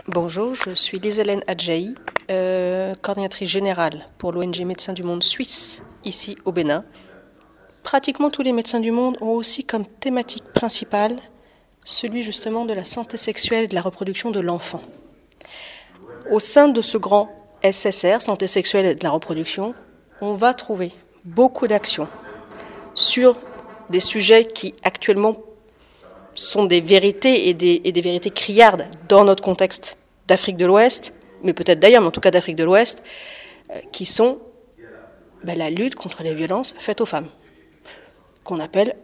Bonjour, je suis Lise-Hélène Adjaï, coordinatrice générale pour l'ONG Médecins du Monde Suisse, ici au Bénin. Pratiquement tous les médecins du monde ont aussi comme thématique principale celui justement de la santé sexuelle et de la reproduction de l'enfant. Au sein de ce grand SSR, santé sexuelle et de la reproduction, on va trouver beaucoup d'actions sur des sujets qui actuellement sont des vérités et des vérités criardes dans notre contexte d'Afrique de l'Ouest, mais peut-être d'ailleurs, mais en tout cas d'Afrique de l'Ouest, qui sont la lutte contre les violences faites aux femmes, qu'on appelle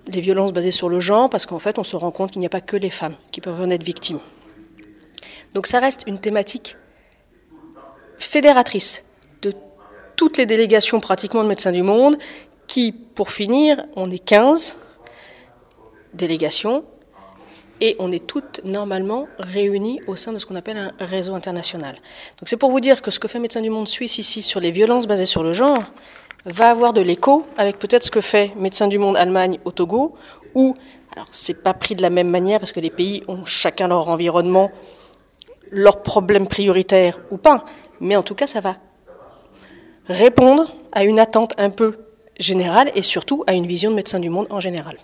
les violences basées sur le genre, parce qu'en fait on se rend compte qu'il n'y a pas que les femmes qui peuvent en être victimes. Donc ça reste une thématique fédératrice de toutes les délégations pratiquement de Médecins du Monde, qui, pour finir, on est 15 délégations, et on est toutes normalement réunies au sein de ce qu'on appelle un réseau international. Donc c'est pour vous dire que ce que fait Médecins du Monde Suisse ici sur les violences basées sur le genre va avoir de l'écho avec peut-être ce que fait Médecins du Monde Allemagne au Togo, où, alors c'est pas pris de la même manière parce que les pays ont chacun leur environnement, leurs problèmes prioritaires ou pas, mais en tout cas ça va répondre à une attente un peu générale et surtout à une vision de Médecins du Monde en général.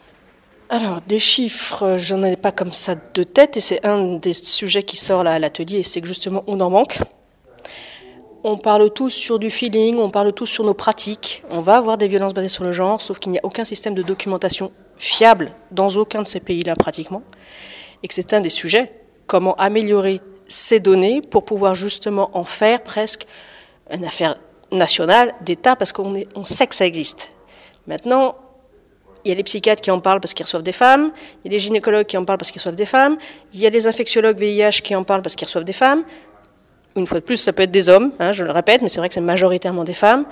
Alors, des chiffres, j'en ai pas comme ça de tête, et c'est un des sujets qui sort là à l'atelier, et c'est que justement, on en manque. On parle tous sur du feeling, on parle tous sur nos pratiques. On va avoir des violences basées sur le genre, sauf qu'il n'y a aucun système de documentation fiable dans aucun de ces pays-là pratiquement, et que c'est un des sujets, comment améliorer ces données pour pouvoir justement en faire presque une affaire nationale, d'État, parce qu'on sait que ça existe. Maintenant, il y a les psychiatres qui en parlent parce qu'ils reçoivent des femmes, il y a les gynécologues qui en parlent parce qu'ils reçoivent des femmes, il y a les infectiologues VIH qui en parlent parce qu'ils reçoivent des femmes. Une fois de plus, ça peut être des hommes, je le répète, mais c'est vrai que c'est majoritairement des femmes.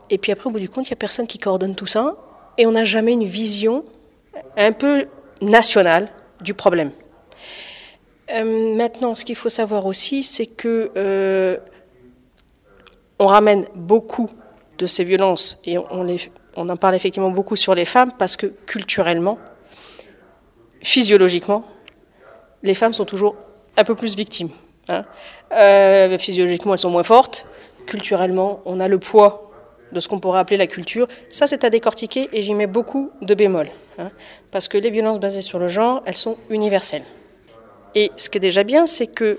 Et puis après, au bout du compte, il n'y a personne qui coordonne tout ça, et on n'a jamais une vision un peu nationale du problème. Maintenant, ce qu'il faut savoir aussi, c'est que on ramène beaucoup de ces violences, et on en parle effectivement beaucoup sur les femmes, parce que culturellement, physiologiquement, les femmes sont toujours un peu plus victimes. Physiologiquement, elles sont moins fortes. Culturellement, on a le poids de ce qu'on pourrait appeler la culture. Ça, c'est à décortiquer, et j'y mets beaucoup de bémols. Parce que les violences basées sur le genre, elles sont universelles. Et ce qui est déjà bien, c'est que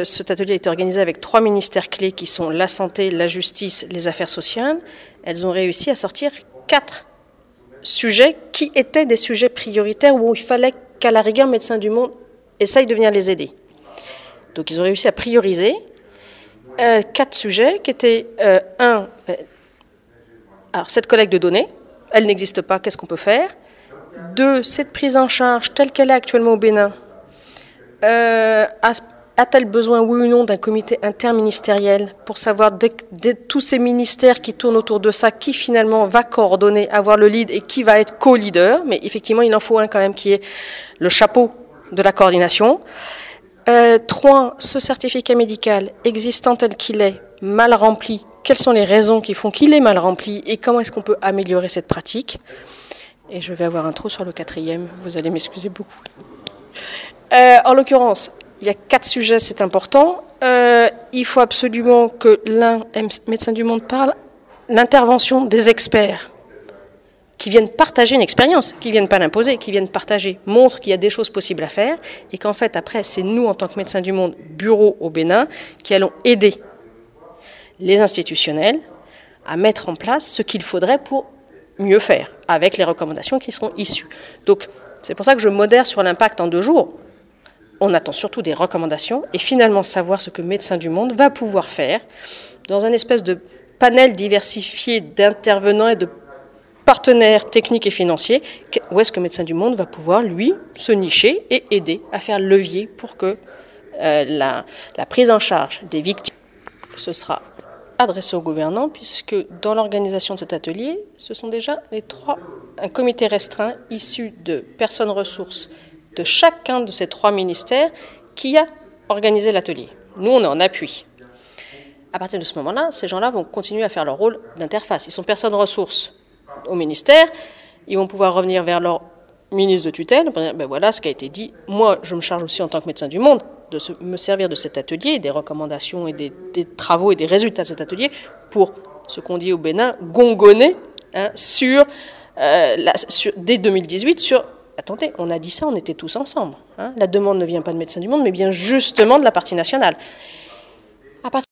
cet atelier a été organisé avec 3 ministères clés qui sont la santé, la justice, les affaires sociales. Elles ont réussi à sortir 4 sujets qui étaient des sujets prioritaires où il fallait qu'à la rigueur, Médecins du Monde essaye de venir les aider. Donc ils ont réussi à prioriser 4 sujets qui étaient alors cette collecte de données, elle n'existe pas, qu'est-ce qu'on peut faire? 2, cette prise en charge telle qu'elle est actuellement au Bénin, a-t-elle besoin, oui ou non, d'un comité interministériel pour savoir de tous ces ministères qui tournent autour de ça, qui finalement va coordonner, avoir le lead et qui va être co-leader? Mais effectivement, il en faut un quand même qui est le chapeau de la coordination. 3, ce certificat médical existant tel qu'il est, mal rempli, quelles sont les raisons qui font qu'il est mal rempli et comment est-ce qu'on peut améliorer cette pratique? Et je vais avoir un trou sur le 4e, vous allez m'excuser beaucoup. En l'occurrence, il y a 4 sujets, c'est important. Il faut absolument que Médecins du Monde parle, l'intervention des experts qui viennent partager une expérience, qui ne viennent pas l'imposer, qui viennent partager, montrent qu'il y a des choses possibles à faire, et qu'en fait, après, c'est nous, en tant que Médecins du Monde, bureau au Bénin, qui allons aider les institutionnels à mettre en place ce qu'il faudrait pour mieux faire, avec les recommandations qui seront issues. Donc, c'est pour ça que je modère sur l'impact en 2 jours. On attend surtout des recommandations et finalement savoir ce que Médecins du Monde va pouvoir faire dans un espèce de panel diversifié d'intervenants et de partenaires techniques et financiers, où est-ce que Médecins du Monde va pouvoir, lui, se nicher et aider à faire levier pour que la prise en charge des victimes, ce sera adressé aux gouvernants, puisque dans l'organisation de cet atelier, ce sont déjà un comité restreint issu de personnes ressources de chacun de ces 3 ministères qui a organisé l'atelier. Nous, on est en appui. À partir de ce moment-là, ces gens-là vont continuer à faire leur rôle d'interface. Ils sont personnes ressources au ministère, ils vont pouvoir revenir vers leur ministre de tutelle, ben voilà ce qui a été dit. Moi, je me charge aussi en tant que médecin du monde de me servir de cet atelier, des recommandations et des travaux et des résultats de cet atelier pour, ce qu'on dit au Bénin, gongonner hein, dès 2018 sur... Attendez, on a dit ça, on était tous ensemble. Hein. La demande ne vient pas de Médecins du Monde, mais bien justement de la partie nationale.